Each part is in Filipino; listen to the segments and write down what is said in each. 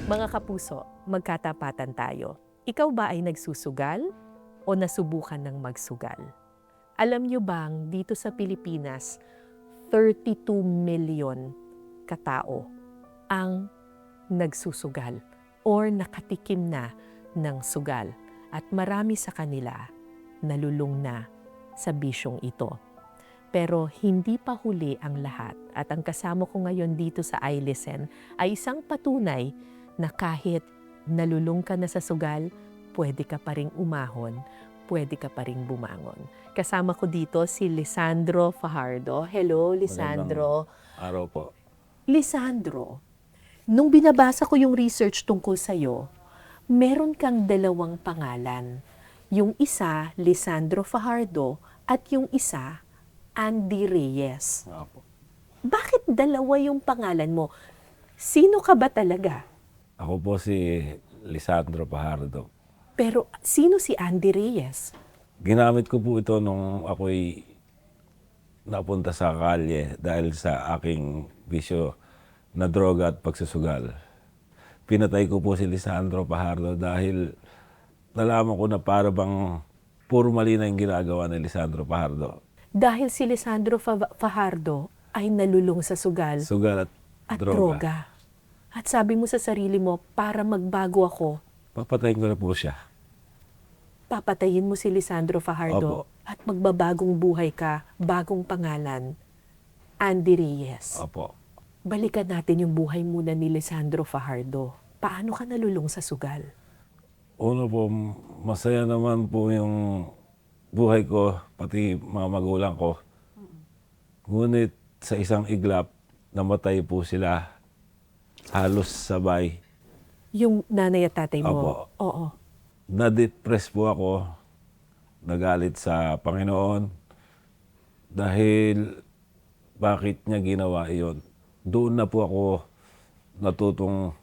Mga kapuso, magkatapatan tayo. Ikaw ba ay nagsusugal o nasubukan ng magsugal? Alam niyo bang dito sa Pilipinas, 32 million katao ang nagsusugal or nakatikim na ng sugal. At marami sa kanila nalulung na sa bisyong ito. Pero hindi pa huli ang lahat at ang kasama ko ngayon dito sa iListen ay isang patunay na kahit nalulung ka na sa sugal, pwede ka pa ring umahon, pwede ka pa ring bumangon. Kasama ko dito si Lisandro Fajardo. Hello, Lisandro. Magandang araw po. Lisandro, nung binabasa ko yung research tungkol sa'yo, meron kang dalawang pangalan. Yung isa, Lisandro Fajardo, at yung isa, Andy Reyes. Apo. Bakit dalawa yung pangalan mo? Sino ka ba talaga? Ako po si Lisandro Fajardo. Pero sino si Andy Reyes? Ginamit ko po ito nung ako'y napunta sa kalye dahil sa aking bisyo na droga at pagsusugal. Pinatay ko po si Lisandro Fajardo dahil nalaman ko na para bang puro mali na yung ginagawa ni Lisandro Fajardo. Dahil si Lisandro Fajardo ay nalulung sa sugal Sugal at at droga. droga. At sabi mo sa sarili mo, para magbago ako, Papatayin ko na po siya. papatayin mo si Lisandro Fajardo Opo. at magbabagong buhay ka, bagong pangalan, Andy Reyes. Opo. Balikan natin yung buhay muna ni Lisandro Fajardo. Paano ka nalulung sa sugal? Una po, masaya naman po yung buhay ko, pati mga magulang ko. Ngunit sa isang iglap, namatay po sila halos sabay. Yung nanay at tatay mo? Opo. Oo. Na-depress po ako, nagalit sa Panginoon dahil bakit niya ginawa iyon. Doon na po ako natutong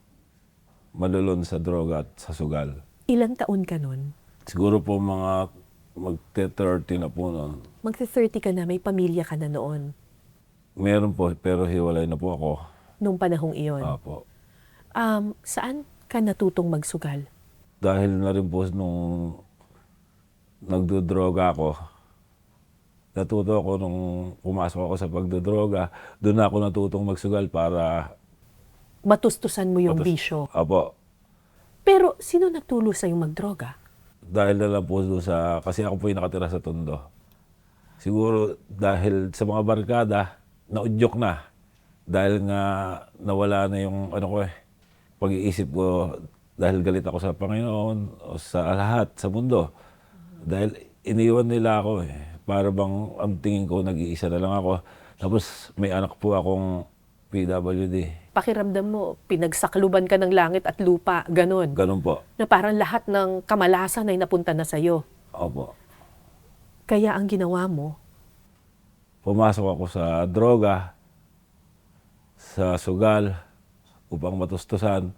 malulon sa droga at sa sugal. Ilang taon ka nun? Siguro po mga magte-30 na po noon. Magte-30 ka na, may pamilya ka na noon, Meron po, pero hiwalay na po ako. nung panahong iyon. Apo. Saan ka natutong magsugal? Dahil na rin po nung nagdodroga ako, natuto ako nung pumasok ako sa pagdodroga, doon ako natutong magsugal para... Matustusan mo yung bisyo. Apo. Pero sino nagtulo sa'yo magdroga? Dahil na lang po doon sa... Kasi ako po yung nakatira sa Tondo. Siguro dahil sa mga barkada, naudyok na. Dahil nga nawala na yung pag-iisip ko dahil galit ako sa Panginoon o sa lahat, sa mundo. Dahil iniwan nila ako eh. Para bang ang tingin ko nag-iisa na lang ako. Tapos may anak po akong PWD. Pakiramdam mo, pinagsakluban ka ng langit at lupa, ganon. Ganun po. Na parang lahat ng kamalasan ay napunta na sa'yo. Opo. Kaya ang ginawa mo, Pumasok ako sa droga, sa sugal, upang matustusan.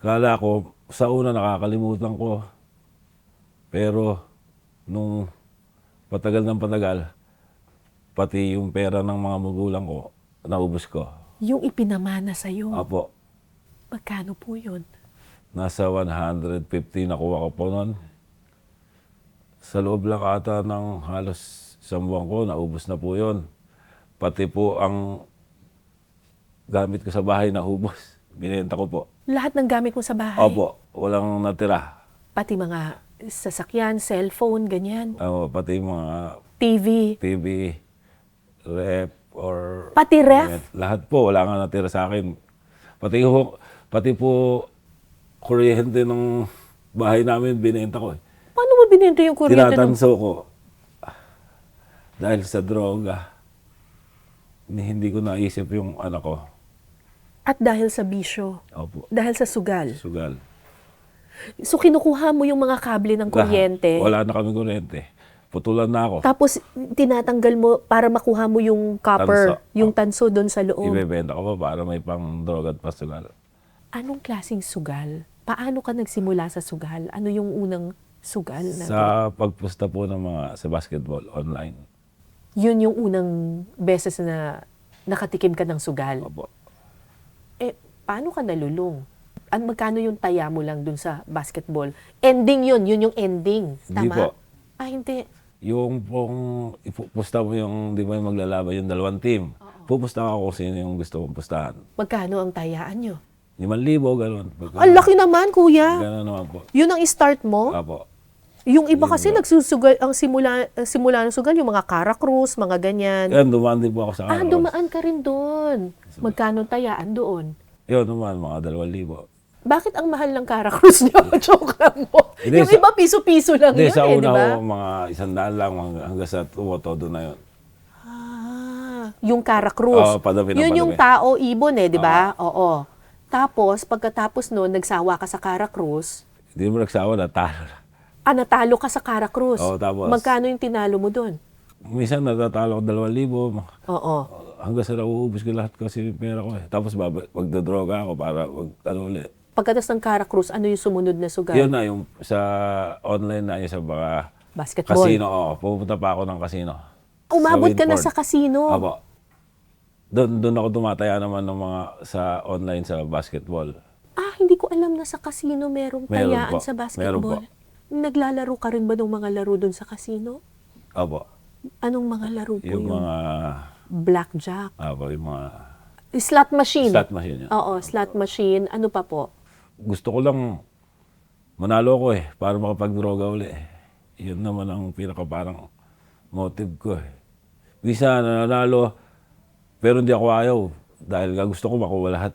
Kala ko, sa una nakakalimutan ko. Pero, nung patagal ng patagal, pati yung pera ng mga magulang ko, naubos ko. yung ipinamana sa'yo, Apo, magkano po yun? nasa 150 nakuha ko po noon. Sa loob lang ata ng halos isang buwan ko, naubos na po yun. Pati po ang gamit ko sa bahay naubos. Binenta ko po. Lahat ng gamit mo sa bahay, Opo, walang natira. pati mga sasakyan, cellphone, ganyan, Pati mga TV, TV, rep, or... pati ref. Lahat po, wala nga natira sa akin. Pati po kuryente ng bahay namin, binenta ko. Paano mo binenta yung kuryente ng... Tinatanso ko. Dahil sa droga, hindi ko naisip yung anak ko. At dahil sa bisyo, Opo, dahil sa sugal. sugal. So kinukuha mo yung mga kable ng kuryente, Wala na kami kuryente. Putulan na ako. tapos tinatanggal mo para makuha mo yung copper, Tanso. yung tanso doon sa loob. Ibebenta ko pa para may pang droga at pasugal. Anong klaseng sugal? Paano ka nagsimula sa sugal? Ano yung unang sugal na Sa pagpusta po ng mga sa basketball online. Yun yung unang beses na nakatikim ka ng sugal. Opo. Eh, paano ka nalulung? Magkano yung taya mo lang dun sa basketball? Ending yun yung ending. Hindi Tama? po. Hindi. Yung pong ipupusta mo yung, di ba yung maglalaban yung dalawang team. Pupusta ako kung sino yung gusto kong pustahan. Magkano ang tayaan nyo? 5,000, gano'n. Ang laki naman, kuya. Gano'n naman po. Yun ang start mo? Apo. Yung iba Yun kasi ba? nagsusugal, ang simula ng sugal, yung mga Caracruz, mga ganyan. Yan, dumaan din po ako sa Caracross. Dumaan ka rin doon. Magkano tayaan doon? Yun naman, mga 2,000. Bakit ang mahal ng Caracruz niyo? Joke lang po. Hindi, Yung iba piso-piso lang Hindi, yun sa di una ba? ko, mga 100 lang hanggang sa todo na yun. Yung Caracruz. Oo, padami ng Yun yung padami. tao ibon di ba? Oo. Tapos, pagkatapos noon, nagsawa ka sa Caracruz. Hindi mo nagsawa, natalo na. Natalo ka sa Caracruz. Oo, tapos- Magkano yung tinalo mo doon? Minsan natatalo ko 2,000. Oo. Hanggang sa nauubos ko lahat kasi yung pera ko eh. Tapos magdodroga ako para ulit. Pagkatapos ng Caracruz, ano yung sumunod na sugal? Yun na, yung sa online na yun, sa mga Basketball. casino. Oo, pupunta pa ako ng casino. Umabot ka na Winford. sa casino. Apo. Doon ako tumataya naman ng mga sa online sa basketball. Hindi ko alam na sa casino merong Meron tayaan po. sa Meron basketball. po. Naglalaro ka rin ba ng mga laro doon sa casino? Apo. Anong mga laro po Yung yun? mga, Blackjack. yung mga Slot machine. slot machine yun. Oo, slot machine. Ano pa po? Gusto ko lang manalo ko eh, para makapag-droga uli. Yun naman ang pinaka parang motive ko eh. Bisa nanalo, pero hindi ako ayaw. Dahil gusto ko makuha lahat.